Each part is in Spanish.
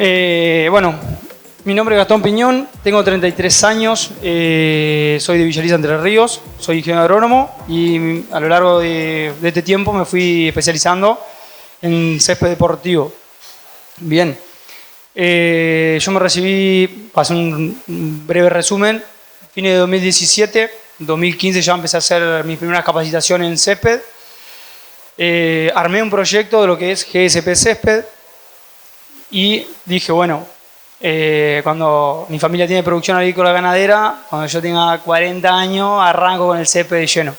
Bueno, mi nombre es Gastón Piñón, tengo 33 años, soy de Villa Elisa, Entre Ríos, soy ingeniero agrónomo y a lo largo de este tiempo me fui especializando en césped deportivo. Bien, yo me recibí, para hacer un breve resumen, fines de 2017, 2015 ya empecé a hacer mis primeras capacitaciones en césped. Armé un proyecto de lo que es GSP Césped y dije, bueno, cuando mi familia tiene producción agrícola ganadera, cuando yo tenga 40 años, arranco con el césped de lleno.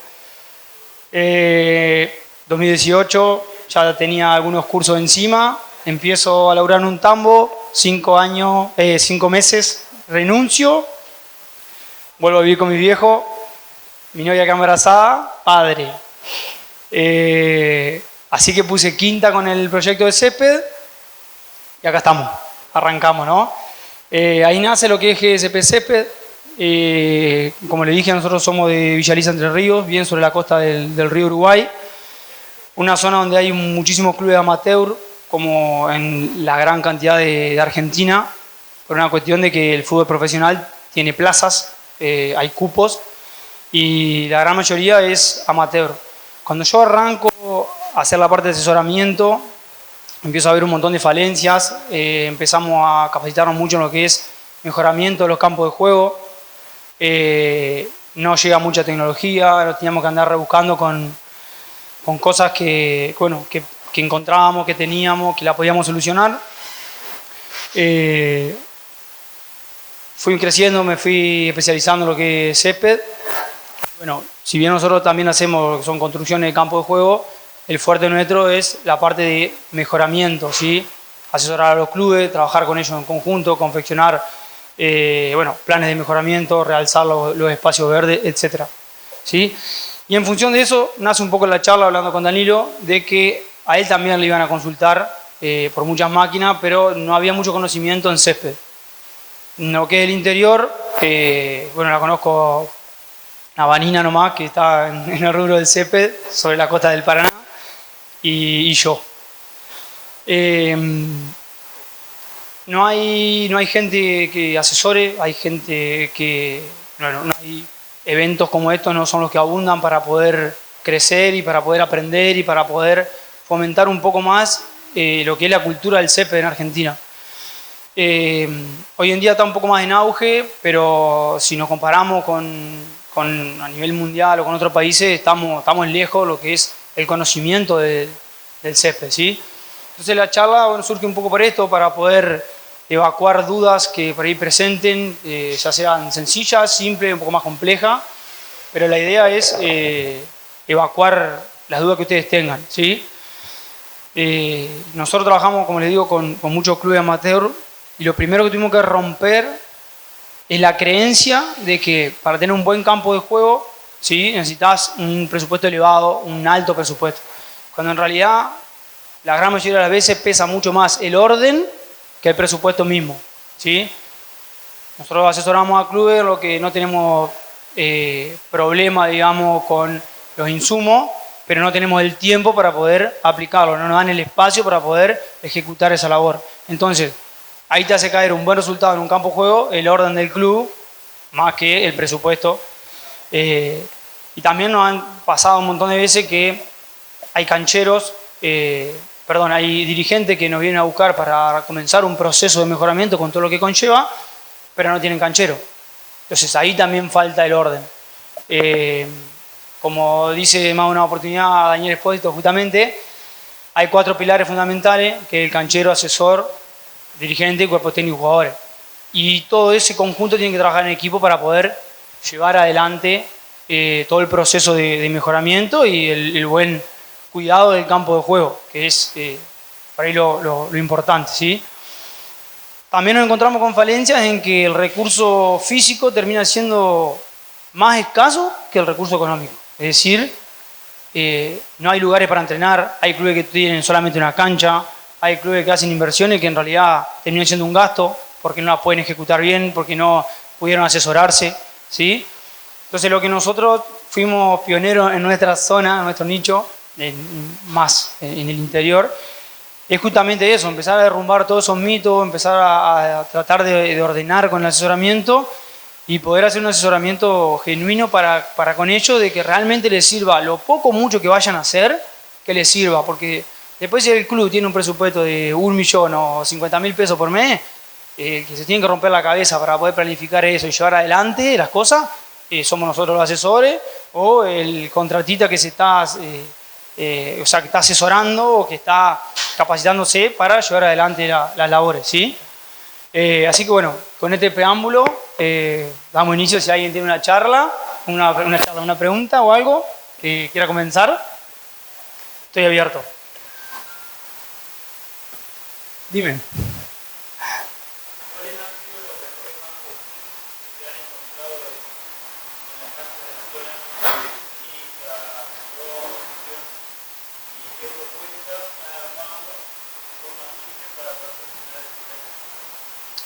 2018 ya tenía algunos cursos encima, empiezo a laburar en un tambo, 5 meses, renuncio, vuelvo a vivir con mi viejo, mi novia queda embarazada, padre. Así que puse quinta con el proyecto de césped y acá estamos, arrancamos, ¿no? Ahí nace lo que es GSP Césped. Como le dije, nosotros somos de Villa Elisa, Entre Ríos, bien sobre la costa del río Uruguay. Una zona donde hay muchísimos clubes amateur, como en la gran cantidad de Argentina, por una cuestión de que el fútbol profesional tiene plazas, hay cupos, y la gran mayoría es amateur. Cuando yo arranco a hacer la parte de asesoramiento, empiezo a ver un montón de falencias, empezamos a capacitarnos mucho en lo que es mejoramiento de los campos de juego, no llega mucha tecnología, lo teníamos que andar rebuscando con cosas que encontrábamos, que teníamos, que la podíamos solucionar. Fui creciendo, me fui especializando en lo que es césped. Bueno, si bien nosotros también hacemos lo que son construcciones de campo de juego, el fuerte nuestro es la parte de mejoramiento, ¿sí? Asesorar a los clubes, trabajar con ellos en conjunto, confeccionar planes de mejoramiento, realzar los espacios verdes, etc. ¿Sí? Y en función de eso nace un poco la charla hablando con Danilo de que a él también le iban a consultar por muchas máquinas, pero no había mucho conocimiento en césped. Lo que es el interior, la conozco a Vanina nomás, que está en el rubro del césped, sobre la costa del Paraná, y yo. No hay gente que asesore, hay gente que... no hay eventos como estos, no son los que abundan para poder crecer y para poder aprender y para poder fomentar un poco más lo que es la cultura del césped en Argentina. Hoy en día está un poco más en auge, pero si nos comparamos a nivel mundial o con otros países, estamos lejos de lo que es el conocimiento del césped, ¿sí? Entonces la charla surge un poco por esto, para poder evacuar dudas que por ahí presenten, ya sean sencillas, simples, un poco más complejas, pero la idea es evacuar las dudas que ustedes tengan, ¿sí? Nosotros trabajamos, como les digo, con muchos clubes amateur, y lo primero que tuvimos que romper es la creencia de que para tener un buen campo de juego, ¿sí?, necesitas un presupuesto elevado, un alto presupuesto. Cuando en realidad la gran mayoría de las veces pesa mucho más el orden que el presupuesto mismo, ¿sí? Nosotros asesoramos a clubes, lo que no tenemos problema, digamos, con los insumos, pero no tenemos el tiempo para poder aplicarlo, no nos dan el espacio para poder ejecutar esa labor. Entonces, ahí te hace caer un buen resultado en un campo de juego el orden del club, más que el presupuesto. Y también nos han pasado un montón de veces que hay cancheros, hay dirigentes que nos vienen a buscar para comenzar un proceso de mejoramiento con todo lo que conlleva, pero no tienen canchero. Entonces ahí también falta el orden. Como dice más una oportunidad Daniel Espósito, justamente, hay 4 pilares fundamentales, que es el canchero, asesor, dirigente, cuerpo técnico y jugadores. Y todo ese conjunto tiene que trabajar en equipo para poder llevar adelante todo el proceso de mejoramiento y el buen cuidado del campo de juego, que es por ahí lo importante, ¿sí? También nos encontramos con falencias en que el recurso físico termina siendo más escaso que el recurso económico. Es decir, no hay lugares para entrenar, hay clubes que tienen solamente una cancha, hay clubes que hacen inversiones que en realidad terminan siendo un gasto porque no las pueden ejecutar bien, porque no pudieron asesorarse, ¿sí? Entonces lo que nosotros fuimos pioneros en nuestra zona, en nuestro nicho, más en el interior, es justamente eso, empezar a derrumbar todos esos mitos, empezar a tratar de ordenar con el asesoramiento y poder hacer un asesoramiento genuino para con ellos, de que realmente les sirva lo poco o mucho que vayan a hacer, que les sirva, porque después si el club tiene un presupuesto de 1 millón o 50.000 pesos por mes, que se tienen que romper la cabeza para poder planificar eso y llevar adelante las cosas, somos nosotros los asesores o el contratista que se está, que está asesorando o que está capacitándose para llevar adelante las labores, ¿sí? Así que bueno, con este preámbulo damos inicio. Si alguien tiene una charla, una pregunta o algo que quiera comenzar, estoy abierto. Dime.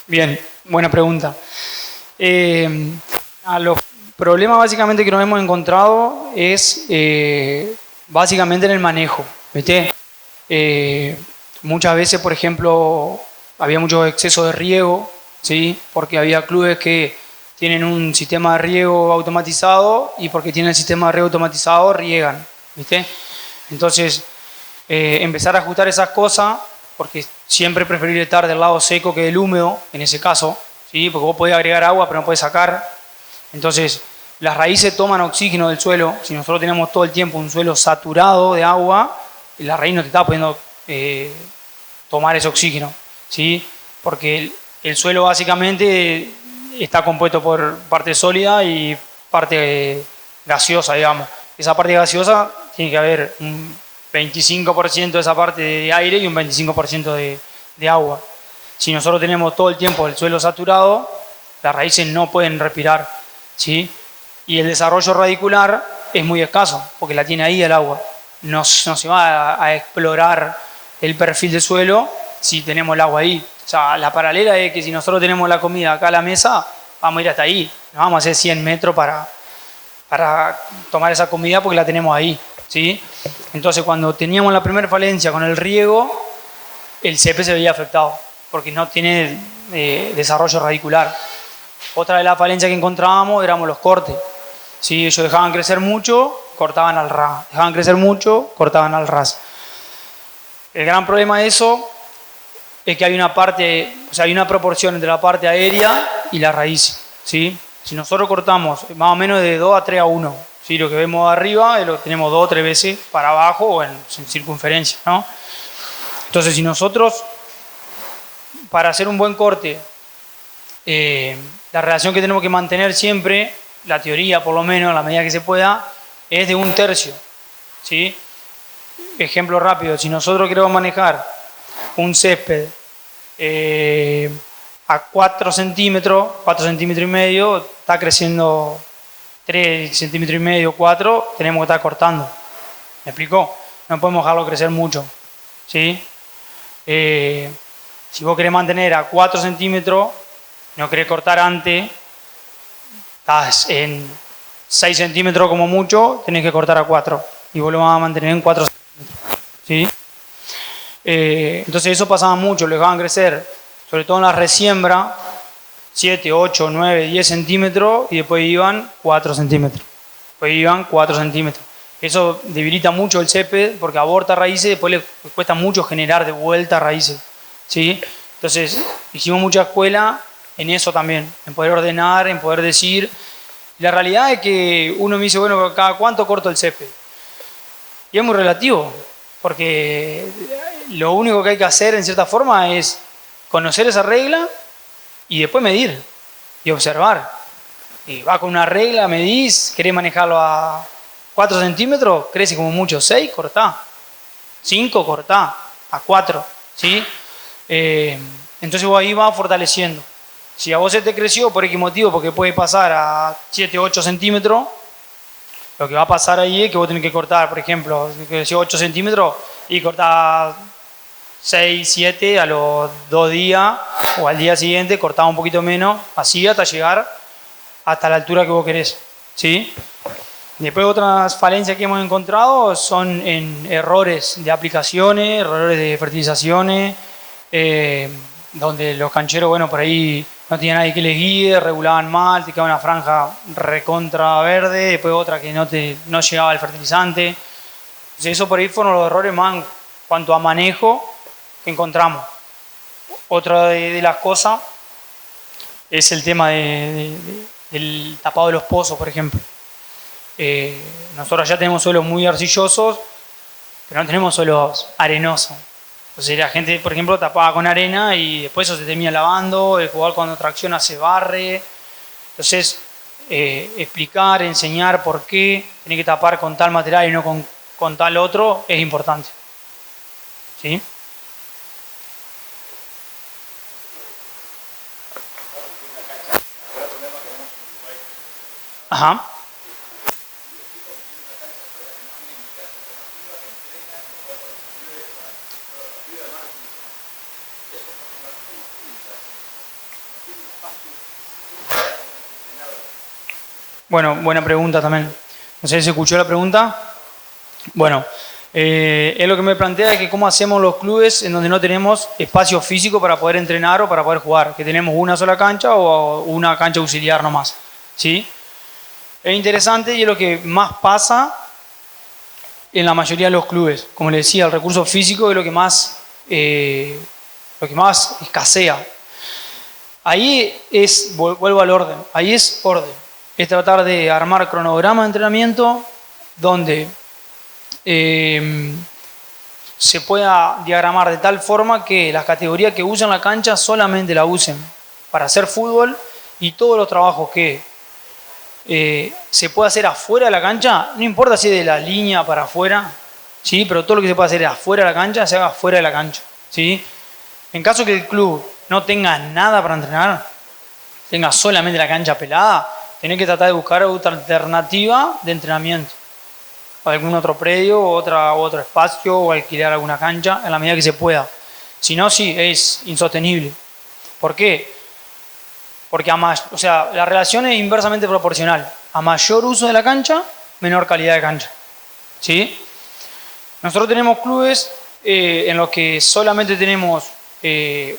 Bien, buena pregunta. Los problemas básicamente que nos hemos encontrado es básicamente en el manejo, ¿viste? Muchas veces, por ejemplo, había mucho exceso de riego, ¿sí? Porque había clubes que tienen un sistema de riego automatizado y porque tienen el sistema de riego automatizado riegan, ¿viste? Entonces, empezar a ajustar esas cosas, porque siempre es preferible estar del lado seco que del húmedo, en ese caso, ¿sí? Porque vos podés agregar agua, pero no podés sacar. Entonces, las raíces toman oxígeno del suelo. Si nosotros tenemos todo el tiempo un suelo saturado de agua, la raíz no te está pudiendo tomar ese oxígeno, ¿sí? Porque el suelo básicamente está compuesto por parte sólida y parte gaseosa, digamos. Esa parte gaseosa tiene que haber un 25% de esa parte de aire y un 25% de agua. Si nosotros tenemos todo el tiempo el suelo saturado, las raíces no pueden respirar, ¿sí? Y el desarrollo radicular es muy escaso, porque la tiene ahí el agua. No se va a explorar el perfil del suelo si tenemos el agua ahí. O sea, la paralela es que si nosotros tenemos la comida acá a la mesa, vamos a ir hasta ahí. No vamos a hacer 100 metros para tomar esa comida porque la tenemos ahí, ¿sí? Entonces, cuando teníamos la primera falencia con el riego, el césped se veía afectado porque no tiene desarrollo radicular. Otra de las falencias que encontrábamos éramos los cortes, ¿sí? Ellos dejaban crecer mucho, cortaban al ras. Dejaban crecer mucho, cortaban al ras. El gran problema de eso es que hay una parte, o sea, hay una proporción entre la parte aérea y la raíz, ¿sí? Si nosotros cortamos más o menos de 2 a 3 a 1, ¿sí? Lo que vemos arriba lo tenemos 2 o 3 veces para abajo o en circunferencia, ¿no? Entonces, si nosotros, para hacer un buen corte, la relación que tenemos que mantener siempre, la teoría por lo menos, a la medida que se pueda, es de 1/3, ¿sí? Ejemplo rápido, si nosotros queremos manejar un césped a 4 centímetros, 4 centímetros y medio, está creciendo 3 centímetros y medio, 4, tenemos que estar cortando. ¿Me explicó? No podemos dejarlo crecer mucho, ¿sí? Si vos querés mantener a 4 centímetros, no querés cortar antes, estás en 6 centímetros como mucho, tenés que cortar a 4 y vos lo vas a mantener en 4 centímetros, ¿sí? Entonces eso pasaba mucho, lo dejaban crecer, sobre todo en la resiembra, 7, 8, 9, 10 centímetros y después iban 4 centímetros. Después iban 4 centímetros. Eso debilita mucho el césped porque aborta raíces, después le cuesta mucho generar de vuelta raíces, ¿sí? Entonces hicimos mucha escuela en eso también, en poder ordenar, en poder decir. La realidad es que uno me dice, bueno, ¿cada cuánto corto el césped? Y es muy relativo, porque lo único que hay que hacer en cierta forma es conocer esa regla y después medir y observar. Y va con una regla, medís, querés manejarlo a 4 centímetros, crece como mucho 6, cortá. 5, cortá. A 4, ¿sí? Entonces vos ahí vas fortaleciendo. Si a vos se te creció por X motivo, porque puede pasar a 7, 8 centímetros, lo que va a pasar ahí es que vos tenés que cortar, por ejemplo, si creció 8 centímetros y cortás 6, 7 a los 2 días o al día siguiente, cortás un poquito menos, así hasta llegar hasta la altura que vos querés, ¿sí? Después otras falencias que hemos encontrado son en errores de aplicaciones, errores de fertilizaciones, donde los cancheros, bueno, por ahí no tenía nadie que les guíe, regulaban mal, te quedaba una franja recontra verde, después otra que no llegaba el fertilizante. Entonces eso por ahí fueron los errores más en cuanto a manejo que encontramos. Otra de las cosas es el tema del tapado de los pozos, por ejemplo. Nosotros ya tenemos suelos muy arcillosos, pero no tenemos suelos arenosos. Entonces la gente, por ejemplo, tapaba con arena y después eso se termina lavando, el jugador cuando tracciona se barre. Entonces, explicar, enseñar por qué tiene que tapar con tal material y no con tal otro es importante. ¿Sí? Ajá. Bueno, buena pregunta también. No sé si escuchó la pregunta. Bueno, es lo que me plantea es que cómo hacemos los clubes en donde no tenemos espacio físico para poder entrenar o para poder jugar, que tenemos una sola cancha o una cancha auxiliar nomás. ¿Sí? Es interesante y es lo que más pasa en la mayoría de los clubes. Como les decía, el recurso físico es lo que más escasea. Ahí vuelvo al orden, ahí es orden. Es tratar de armar cronogramas de entrenamiento donde se pueda diagramar de tal forma que las categorías que usan la cancha solamente la usen para hacer fútbol y todos los trabajos que se puede hacer afuera de la cancha, no importa si es de la línea para afuera, ¿sí? Pero todo lo que se puede hacer afuera de la cancha se haga afuera de la cancha. ¿Sí? En caso que el club no tenga nada para entrenar, tenga solamente la cancha pelada, tenés que tratar de buscar otra alternativa de entrenamiento. O algún otro predio, otro espacio, o alquilar alguna cancha en la medida que se pueda. Si no, sí, es insostenible. ¿Por qué? Porque la relación es inversamente proporcional. A mayor uso de la cancha, menor calidad de cancha. ¿Sí? Nosotros tenemos clubes en los que solamente tenemos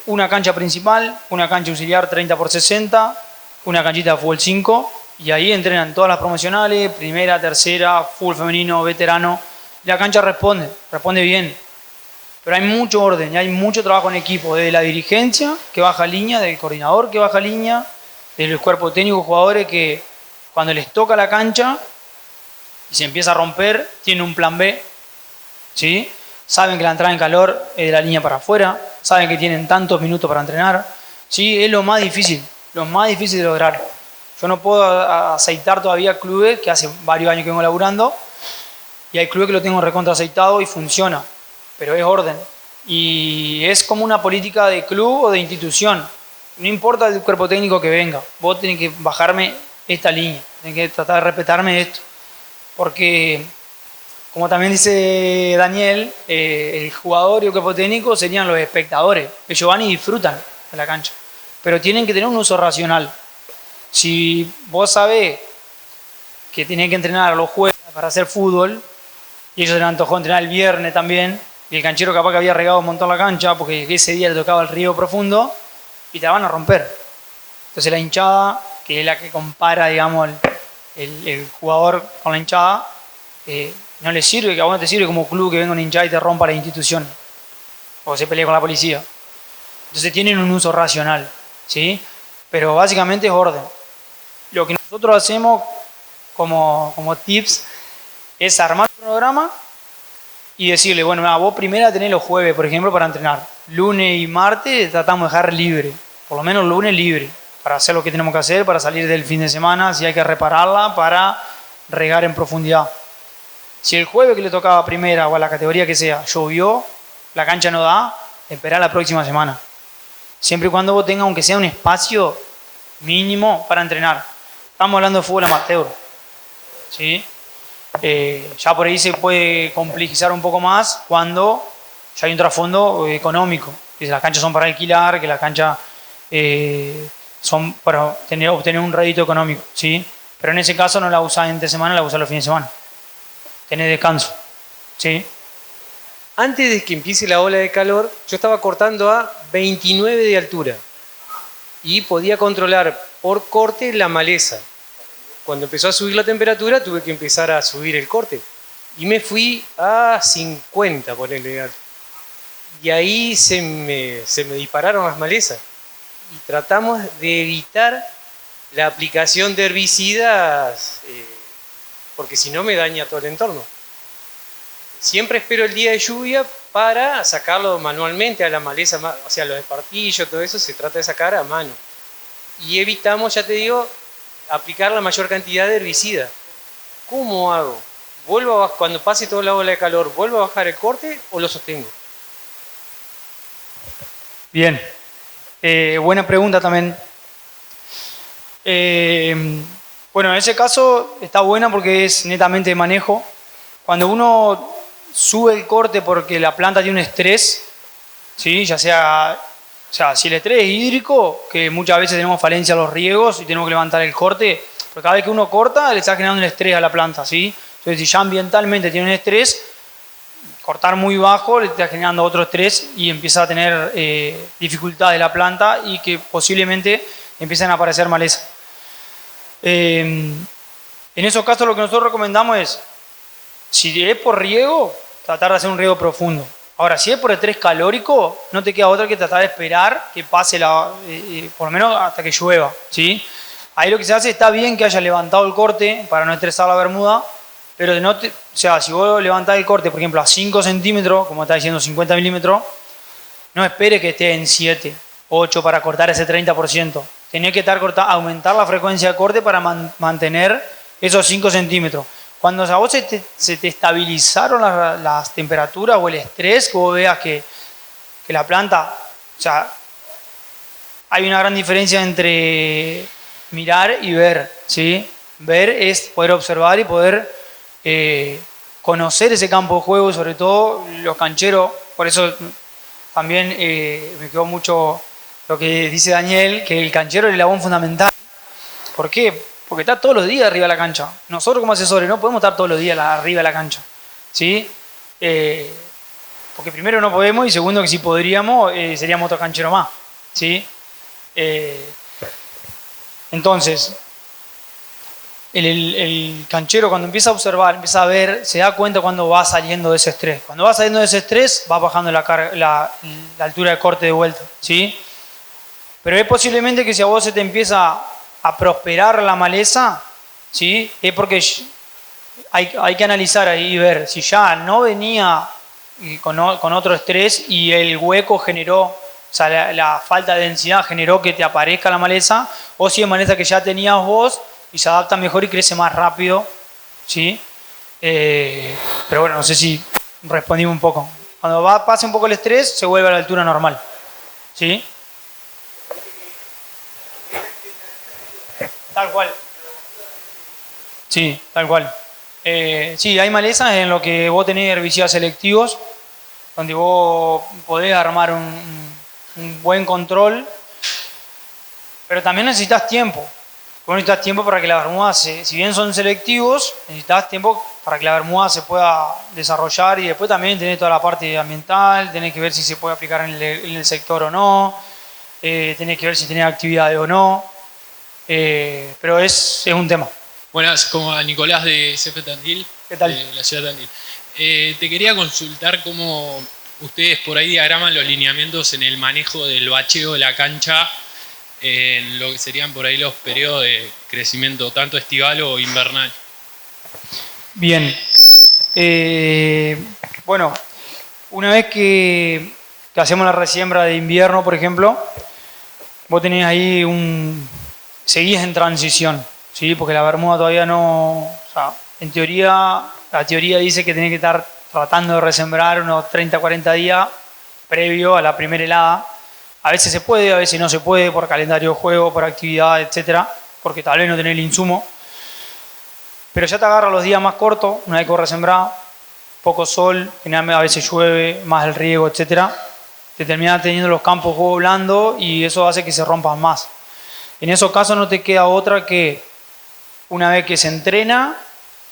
una cancha principal, una cancha auxiliar 30x60, una canchita de fútbol 5, y ahí entrenan todas las promocionales, primera, tercera, fútbol femenino, veterano. Y la cancha responde bien. Pero hay mucho orden y hay mucho trabajo en equipo, desde la dirigencia que baja línea, del coordinador que baja línea, del cuerpo técnico, jugadores que cuando les toca la cancha y se empieza a romper, tienen un plan B, ¿sí? Saben que la entrada en calor es de la línea para afuera, saben que tienen tantos minutos para entrenar, ¿sí? Es lo más difícil de lograr. Yo no puedo aceitar todavía clubes que hace varios años que vengo laburando y hay clubes que lo tengo recontra aceitado y funciona, pero es orden. Y es como una política de club o de institución. No importa el cuerpo técnico que venga, vos tenés que bajarme esta línea, tenés que tratar de respetarme esto. Porque, como también dice Daniel, el jugador y el cuerpo técnico serían los espectadores. Ellos van y disfrutan de la cancha, pero tienen que tener un uso racional. Si vos sabés que tenés que entrenar los jueves para hacer fútbol, y ellos se les antojó entrenar el viernes también, y el canchero capaz que había regado un montón la cancha porque ese día le tocaba el río profundo, y te la van a romper. Entonces la hinchada, que es la que compara, digamos, el jugador con la hinchada, no le sirve, que a vos no te sirve como club que venga una hinchada y te rompa la institución, o se pelee con la policía. Entonces tienen un uso racional, ¿sí? Pero básicamente es orden. Lo que nosotros hacemos como tips es armar un programa y decirle, bueno, vos primero tenés los jueves, por ejemplo, para entrenar. Lunes y martes tratamos de dejar libre, por lo menos lunes libre, para hacer lo que tenemos que hacer, para salir del fin de semana, si hay que repararla, para regar en profundidad. Si el jueves que le tocaba a primera o a la categoría que sea llovió, la cancha no da, esperá la próxima semana. Siempre y cuando vos tengas, aunque sea un espacio mínimo para entrenar. Estamos hablando de fútbol amateur, ¿sí? Ya por ahí se puede complejizar un poco más cuando ya hay un trasfondo económico. Que las canchas son para alquilar, que las canchas son para obtener un rédito económico, ¿sí? Pero en ese caso no la usás entre semana, la usás los fines de semana. Tenés descanso. ¿Sí? Antes de que empiece la ola de calor, yo estaba cortando a 29 de altura y podía controlar por corte la maleza. Cuando empezó a subir la temperatura, tuve que empezar a subir el corte. Y me fui a 50, ponele. Y ahí se me dispararon las malezas. Y tratamos de evitar la aplicación de herbicidas, porque si no me daña todo el entorno. Siempre espero el día de lluvia para sacarlo manualmente a la maleza, o sea, los espartillos, todo eso se trata de sacar a mano. Y evitamos, ya te digo, aplicar la mayor cantidad de herbicida. ¿Cómo hago? Cuando pase toda la ola de calor, ¿vuelvo a bajar el corte o lo sostengo? Bien. Buena pregunta también. Bueno, en ese caso está buena porque es netamente de manejo. Cuando uno sube el corte porque la planta tiene un estrés, ¿sí? Ya sea, o sea, si el estrés es hídrico, que muchas veces tenemos falencia a los riegos y tenemos que levantar el corte, porque cada vez que uno corta le está generando un estrés a la planta, ¿sí? Entonces, si ya ambientalmente tiene un estrés, cortar muy bajo le está generando otro estrés y empieza a tener dificultad de la planta y que posiblemente empiecen a aparecer maleza. En esos casos lo que nosotros recomendamos es, si es por riego, tratar de hacer un riego profundo. Ahora, si es por estrés calórico, no te queda otra que tratar de esperar que pase por lo menos hasta que llueva, ¿sí? Ahí lo que se hace, está bien que haya levantado el corte para no estresar la bermuda, pero o sea, si vos levantás el corte, por ejemplo, a 5 centímetros, como está diciendo 50 milímetros, no espere que esté en 7, 8 para cortar ese 30%. Tenés que aumentar la frecuencia de corte para mantener esos 5 centímetros. Cuando a vos se te estabilizaron las temperaturas o el estrés, que vos veas que la planta, o sea, hay una gran diferencia entre mirar y ver, ¿sí? Ver es poder observar y poder conocer ese campo de juego, sobre todo los cancheros. Por eso también me quedó mucho lo que dice Daniel, que el canchero es el eslabón fundamental. ¿Por qué? Porque está todos los días arriba de la cancha. Nosotros como asesores no podemos estar todos los días arriba de la cancha, ¿sí? Porque primero no podemos y segundo que si podríamos seríamos otro canchero más, ¿sí? Entonces, el canchero cuando empieza a observar, empieza a ver, se da cuenta cuando va saliendo de ese estrés. Cuando va saliendo de ese estrés, va bajando la altura de corte de vuelta, ¿sí? Pero es posiblemente que si a vos se te empieza a prosperar la maleza, ¿sí? Es porque hay que analizar ahí y ver si ya no venía con otro estrés y el hueco generó, o sea, la falta de densidad generó que te aparezca la maleza, o si es maleza que ya tenías vos y se adapta mejor y crece más rápido, ¿sí? Pero bueno, no sé si respondí un poco. Cuando pase un poco el estrés, se vuelve a la altura normal, ¿sí? Tal cual. Sí, tal cual. Sí, hay malezas en lo que vos tenés herbicidas selectivos, donde vos podés armar un buen control, pero también necesitas tiempo. Vos necesitas tiempo para que la bermuda, si bien son selectivos, necesitas tiempo para que la bermuda se pueda desarrollar y después también tenés toda la parte ambiental, tenés que ver si se puede aplicar en el sector o no, tenés que ver si tenés actividades o no, pero es un tema. Buenas, como a Nicolás de CF Tandil, ¿Qué tal? de la ciudad de Tandil. Te quería consultar cómo ustedes por ahí diagraman los lineamientos en el manejo del bacheo de la cancha en lo que serían por ahí los periodos de crecimiento, tanto estival o invernal. Bien. Bueno, una vez que hacemos la resiembra de invierno, por ejemplo, vos tenés ahí seguís en transición, ¿sí? Porque la bermuda todavía no... O sea, en teoría, la teoría dice que tenés que estar tratando de resembrar unos 30, 40 días previo a la primera helada. A veces se puede, a veces no se puede, por calendario de juego, por actividad, etcétera, porque tal vez no tenés el insumo. Pero ya te agarra los días más cortos, una vez que vos resembrás, poco sol, generalmente a veces llueve, más el riego, etcétera. Te terminas teniendo los campos de juego blandos y eso hace que se rompan más. En esos casos no te queda otra que Una vez que se entrena,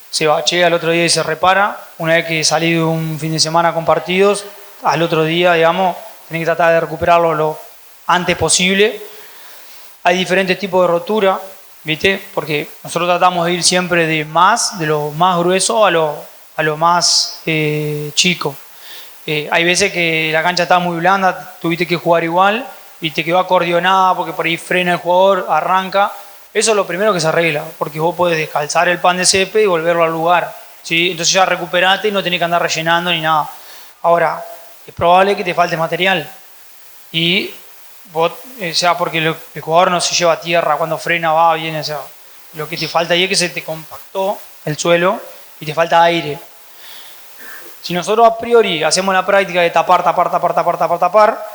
se bachea al otro día y se repara. Una vez que salí de un fin de semana con partidos, al otro día, digamos, tenés que tratar de recuperarlo lo antes posible. Hay diferentes tipos de rotura, ¿viste? Porque nosotros tratamos de ir siempre de lo más grueso a lo más chico. Hay veces que la cancha está muy blanda, tuviste que jugar igual y te quedó acordeonada porque por ahí frena el jugador, arranca. Eso es lo primero que se arregla, porque vos podés descalzar el pan de césped y volverlo al lugar, ¿sí? Entonces ya recuperaste y no tenés que andar rellenando ni nada. Ahora, es probable que te falte material y vos, porque el jugador no se lleva tierra cuando frena, va, viene, lo que te falta ahí es que se te compactó el suelo y te falta aire. Si nosotros a priori hacemos la práctica de tapar,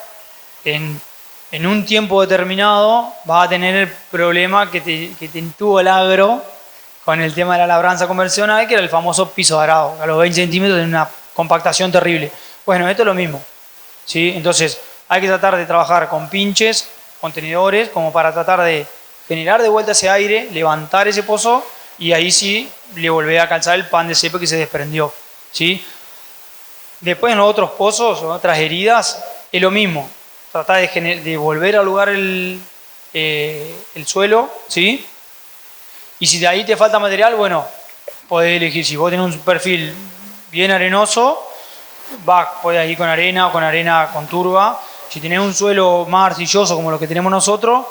en un tiempo determinado vas a tener el problema que te tuvo el agro con el tema de la labranza convencional, que era el famoso piso arado. A los 20 centímetros tiene una compactación terrible. Bueno, esto es lo mismo, ¿sí? Entonces hay que tratar de trabajar con pinches, contenedores, como para tratar de generar de vuelta ese aire, levantar ese pozo y ahí sí le volver a calzar el pan de césped que se desprendió, ¿sí? Después en los otros pozos, o otras heridas, es lo mismo. Tratar de volver al lugar el suelo, ¿sí? Y si de ahí te falta material, bueno, podés elegir. Si vos tenés un perfil bien arenoso, podés ir con arena o con arena con turba. Si tenés un suelo más arcilloso como lo que tenemos nosotros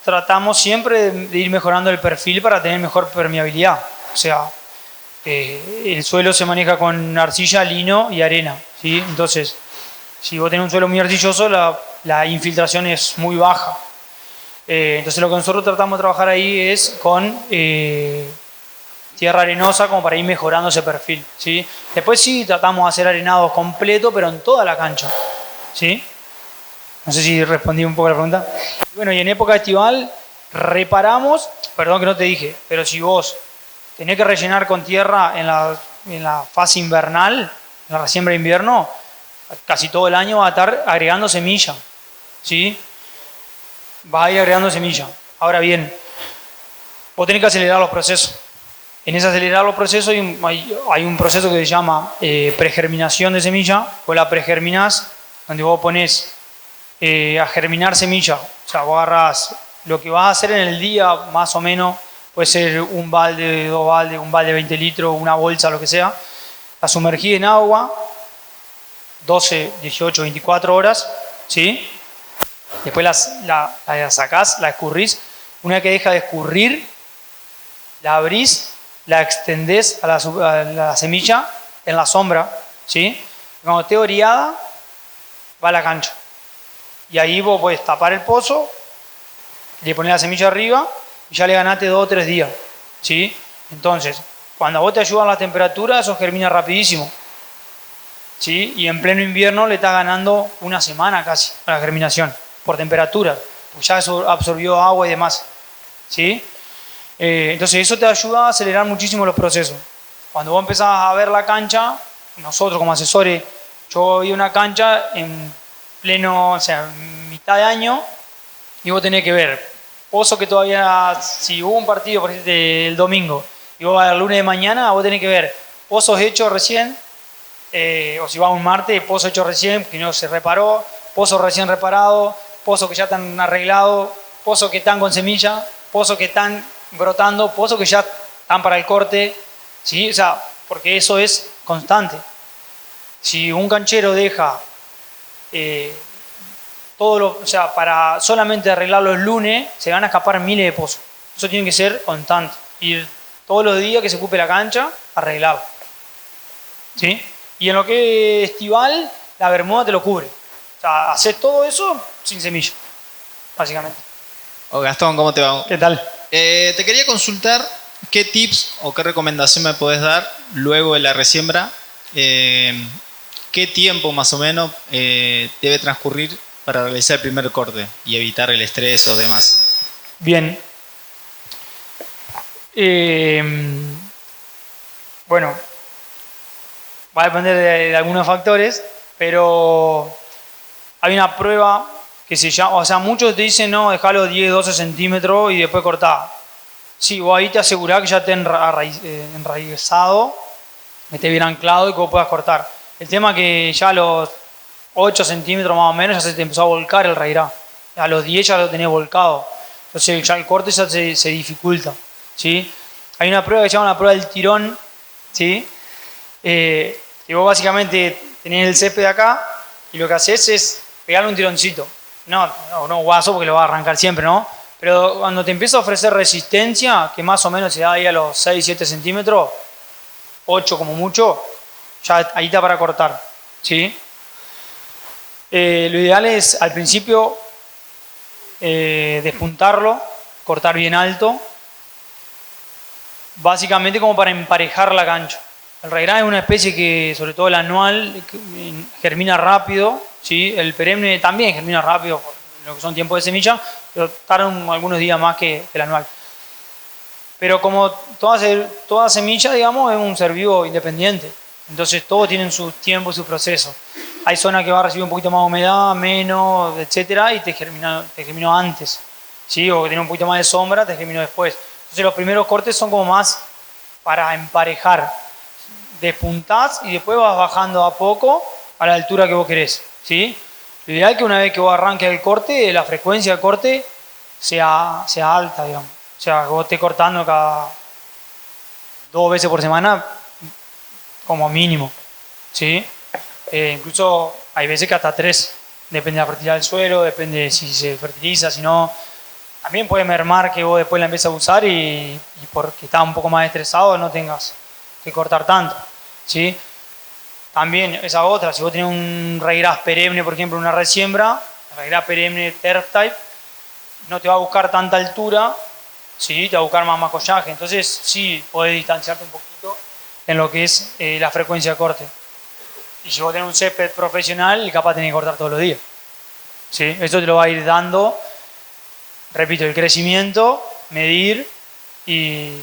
tratamos siempre de ir mejorando el perfil para tener mejor permeabilidad. O sea, el suelo se maneja con arcilla, lino y arena, ¿sí? Entonces, si vos tenés un suelo muy arcilloso, la infiltración es muy baja. Entonces lo que nosotros tratamos de trabajar ahí es con tierra arenosa como para ir mejorando ese perfil, ¿sí? Después sí tratamos de hacer arenados completos, pero en toda la cancha, ¿sí? No sé si respondí un poco a la pregunta. Bueno, y en época estival reparamos, perdón que no te dije, pero si vos tenés que rellenar con tierra en la fase invernal, en la siembra de invierno, casi todo el año va a estar agregando semilla, ¿sí? Va a ir agregando semilla. Ahora bien, vos tenés que acelerar los procesos. En ese acelerar los procesos hay un proceso que se llama pregerminación de semilla. Vos la pregerminás, donde vos ponés a germinar semilla. O sea, vos agarrás lo que vas a hacer en el día, más o menos, puede ser un balde, 2 baldes, un balde de 20 litros, una bolsa, lo que sea. La sumergís en agua 12, 18, 24 horas, ¿sí? Después la sacás, la escurrís. Una vez que deja de escurrir, la abrís, la extendés a la semilla en la sombra, ¿sí? Cuando esté oreada, va a la cancha. Y ahí vos podés tapar el pozo, le ponés la semilla arriba y ya le ganaste 2 o 3 días, ¿sí? Entonces, cuando a vos te ayudan las temperaturas, eso germina rapidísimo, ¿sí? Y en pleno invierno le estás ganando una semana casi a la germinación por temperatura, pues ya eso absorbió agua y demás, ¿sí? Entonces eso te ayuda a acelerar muchísimo los procesos. Cuando vos empezás a ver la cancha, nosotros como asesores, yo vi una cancha en pleno, o sea, mitad de año, y vos tenés que ver pozo que todavía, si hubo un partido por ejemplo, el domingo y vos vas el lunes de mañana, vos tenés que ver pozos hechos recién, o si vas un martes, pozo hecho recién, que no se reparó, pozo recién reparado, pozos que ya están arreglados, pozos que están con semilla, pozos que están brotando, pozos que ya están para el corte, ¿sí? O sea, porque eso es constante. Si un canchero deja o sea, para solamente arreglar los lunes, se van a escapar miles de pozos. Eso tiene que ser constante. Ir todos los días que se ocupe la cancha, arreglarlo, ¿sí? Y en lo que es estival, la bermuda te lo cubre. O sea, haces todo eso sin semilla, básicamente. Oh, Gastón, ¿cómo te va? ¿Qué tal? Te quería consultar qué tips o qué recomendación me podés dar luego de la resiembra. ¿Qué tiempo más o menos debe transcurrir para realizar el primer corte y evitar el estrés o demás? Bien. Bueno, va a depender de algunos factores, pero hay una prueba que se llama, o sea, muchos te dicen, no, dejalo 10, 12 centímetros y después cortá. Sí, vos ahí te asegurás que ya esté enraizado, que esté bien anclado y que vos puedas cortar. El tema es que ya a los 8 centímetros más o menos ya se te empezó a volcar el rairá. A los 10 ya lo tenés volcado. Entonces ya el corte ya se dificulta. ¿Sí? Hay una prueba que se llama la prueba del tirón. ¿Sí? Que vos básicamente tenés el césped acá y lo que haces es pegarle un tironcito. No guaso porque lo vas a arrancar siempre, ¿no? Pero cuando te empieza a ofrecer resistencia, que más o menos se da ahí a los 6-7 centímetros, 8 como mucho, ya ahí está para cortar. ¿Sí? Lo ideal es al principio despuntarlo, cortar bien alto, básicamente como para emparejar la cancha. El rairá es una especie que, sobre todo el anual, germina rápido, ¿sí? El perenne también germina rápido, por lo que son tiempos de semilla, pero tardan algunos días más que el anual. Pero como toda semilla, digamos, es un ser vivo independiente, entonces todos tienen sus tiempos y sus procesos. Hay zonas que va a recibir un poquito más de humedad, menos, etcétera, y te germinó antes, ¿sí? O que tiene un poquito más de sombra, te germinó después. Entonces los primeros cortes son como más para emparejar. Despuntás y después vas bajando a poco a la altura que vos querés, ¿sí? Lo ideal es que una vez que vos arranques el corte, la frecuencia de corte sea alta, digamos. O sea, que vos estés cortando cada 2 veces por semana como mínimo, ¿sí? Incluso hay veces que hasta 3, depende de la fertilidad del suelo, depende de si se fertiliza, si no. También puede mermar que vos después la empieces a usar y porque estás un poco más estresado no tengas que cortar tanto, ¿sí? También esa otra, si vos tenés un raigras perenne, por ejemplo, una resiembra, raigras perenne turf type, no te va a buscar tanta altura, ¿sí? Te va a buscar más macollaje, entonces sí podés distanciarte un poquito en lo que es la frecuencia de corte. Y si vos tenés un césped profesional, capaz tenés que cortar todos los días, ¿sí? Esto te lo va a ir dando, repito, el crecimiento, medir y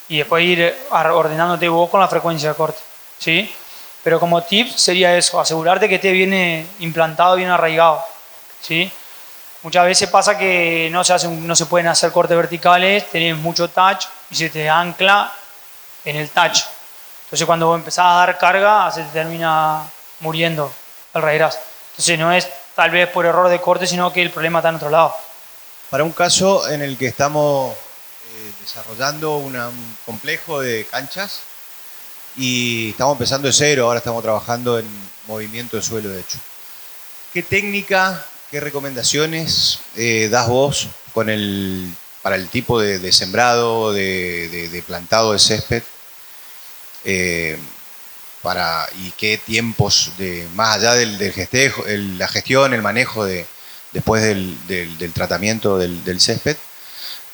después ir ordenándote vos con la frecuencia de corte, ¿sí? Pero como tip sería eso, asegurarte que esté bien implantado, bien arraigado, ¿sí? Muchas veces pasa que no se pueden hacer cortes verticales, tenés mucho touch y se te ancla en el touch. Entonces cuando vos empezás a dar carga, se te termina muriendo el raigras. Entonces no es tal vez por error de corte, sino que el problema está en otro lado. Para un caso en el que estamos desarrollando un complejo de canchas y estamos empezando de cero, ahora estamos trabajando en movimiento de suelo, de hecho. ¿Qué técnica, qué recomendaciones das vos para el tipo de sembrado, de plantado de césped? Y qué tiempos, más allá del festejo, la gestión, el manejo después del tratamiento del césped,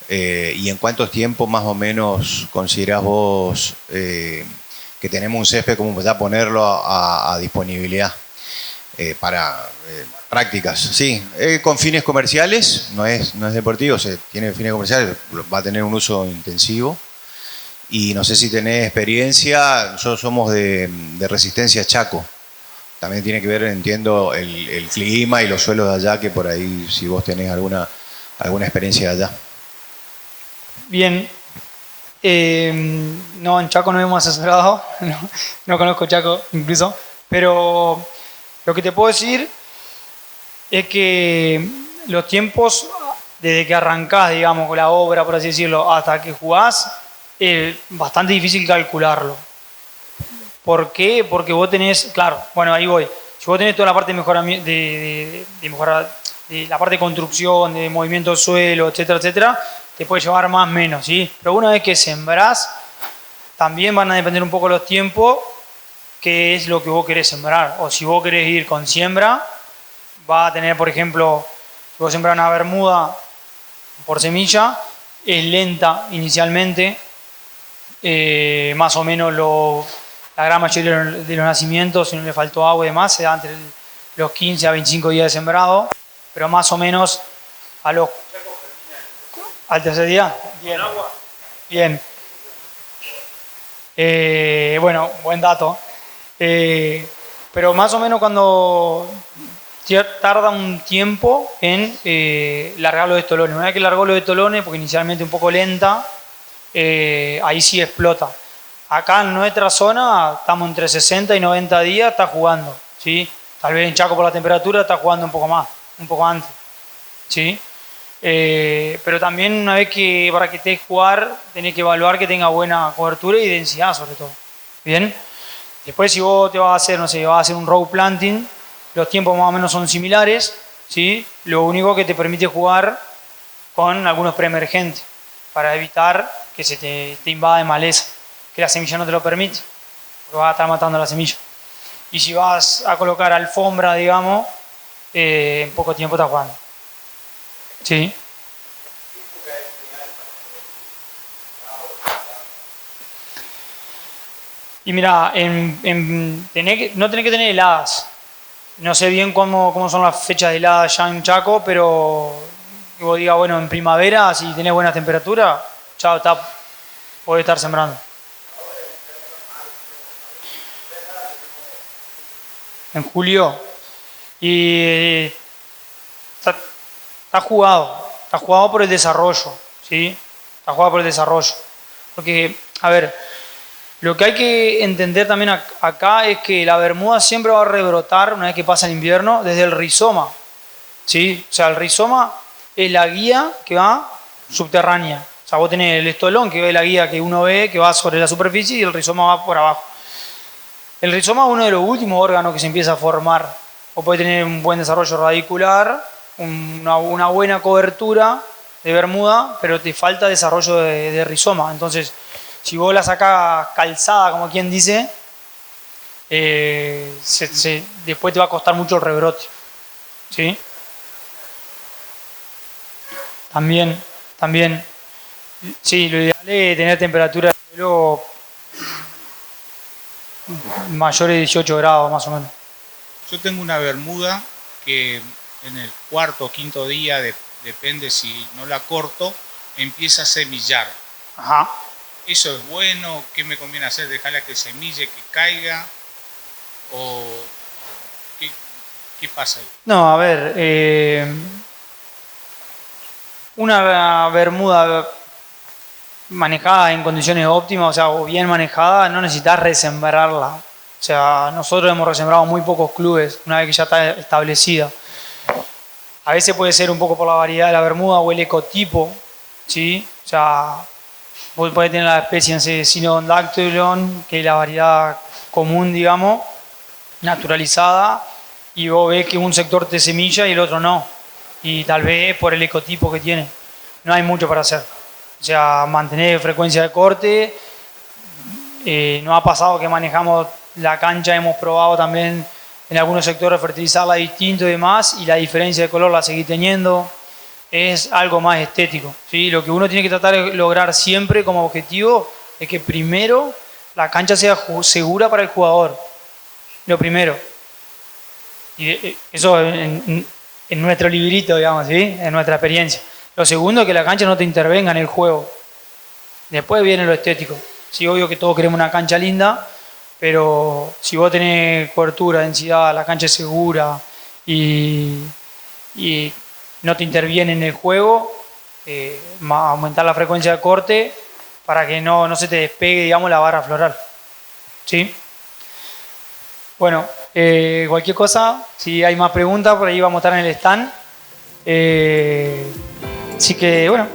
y en cuántos tiempos más o menos considerás vos que tenemos un césped como ya ponerlo a disponibilidad para prácticas, sí, con fines comerciales, no es deportivo, tiene fines comerciales, va a tener un uso intensivo. Y no sé si tenés experiencia, nosotros somos de Resistencia Chaco. También tiene que ver, entiendo, el clima y los suelos de allá, que por ahí si vos tenés alguna experiencia de allá. Bien. No, en Chaco no hemos asesorado, no conozco Chaco incluso, pero lo que te puedo decir es que los tiempos, desde que arrancás, digamos, con la obra, por así decirlo, hasta que jugás, es bastante difícil calcularlo. ¿Por qué? Porque vos tenés, claro, bueno, ahí voy. Si vos tenés toda la parte de mejoramiento, de la parte de construcción, de movimiento del suelo, etcétera, etcétera, te puede llevar más o menos, ¿sí? Pero una vez que sembrás, también van a depender un poco los tiempos, qué es lo que vos querés sembrar. O si vos querés ir con siembra, va a tener, por ejemplo, si vos sembrás una bermuda por semilla, es lenta inicialmente, más o menos la gran mayoría de los nacimientos, si no le faltó agua y demás, se da entre los 15 a 25 días de sembrado, pero más o menos al tercer día. Bien. Bien. Bueno, buen dato. Pero más o menos cuando tarda un tiempo en largar los estolones. Una vez que largó los estolones, porque inicialmente un poco lenta, ahí sí explota. Acá en nuestra zona estamos entre 60 y 90 días, está jugando, ¿sí? Tal vez en Chaco por la temperatura está jugando un poco más, un poco antes, ¿sí? Pero también una vez que para que estés jugar, tenés que evaluar que tenga buena cobertura y densidad sobre todo, ¿bien? Después si vos te vas a hacer, no sé, vas a hacer un row planting, los tiempos más o menos son similares, ¿sí? Lo único que te permite jugar con algunos preemergentes para evitar que se te invade maleza, que la semilla no te lo permite, porque vas a estar matando la semilla. Y si vas a colocar alfombra, digamos, en poco tiempo estás jugando. ¿Sí? Y mira, no tenés que tener heladas. No sé bien cómo son las fechas de heladas ya en Chaco, pero que vos digas, bueno, en primavera, si tenés buena temperatura, chao, podés estar sembrando. En julio. Y está jugado por el desarrollo, ¿sí? Está jugado por el desarrollo. Porque, a ver, lo que hay que entender también acá es que la bermuda siempre va a rebrotar una vez que pasa el invierno desde el rizoma, ¿sí? O sea, el rizoma es la guía que va subterránea. O sea, vos tenés el estolón, que es la guía que uno ve, que va sobre la superficie, y el rizoma va por abajo. El rizoma es uno de los últimos órganos que se empieza a formar. Vos podés tener un buen desarrollo radicular, una buena cobertura de bermuda, pero te falta desarrollo de rizoma. Entonces, si vos la sacás calzada, como quien dice, después te va a costar mucho el rebrote, ¿sí? También, sí, lo ideal es tener temperatura de suelo mayores de 18 grados, más o menos. Yo tengo una bermuda que en el cuarto o quinto día, depende si no la corto, empieza a semillar. Ajá. ¿Eso es bueno? ¿Qué me conviene hacer? ¿Dejarla que semille, que caiga? ¿O qué pasa ahí? No, a ver, una bermuda manejada en condiciones óptimas, o sea, o bien manejada, no necesitas resembrarla. O sea, nosotros hemos resembrado muy pocos clubes una vez que ya está establecida. A veces puede ser un poco por la variedad de la bermuda o el ecotipo, ¿sí? O sea, vos podés tener la especie, no sé, Synodon, que es la variedad común, digamos, naturalizada, y vos ves que un sector te semilla y el otro no. Y tal vez por el ecotipo que tiene. No hay mucho para hacer. O sea, mantener frecuencia de corte. No ha pasado que manejamos la cancha, hemos probado también en algunos sectores fertilizarla distinto y demás, y la diferencia de color la seguí teniendo. Es algo más estético, ¿sí? Lo que uno tiene que tratar de lograr siempre como objetivo es que primero la cancha sea segura para el jugador. Lo primero. Y eso en nuestro librito, digamos, ¿sí? En nuestra experiencia. Lo segundo es que la cancha no te intervenga en el juego. Después viene lo estético. Sí, obvio que todos queremos una cancha linda, pero si vos tenés cobertura, densidad, la cancha es segura y no te interviene en el juego, aumentar la frecuencia de corte para que no se te despegue, digamos, la barra floral. ¿Sí? Bueno, cualquier cosa, si hay más preguntas, por ahí vamos a estar en el stand. Así que, bueno,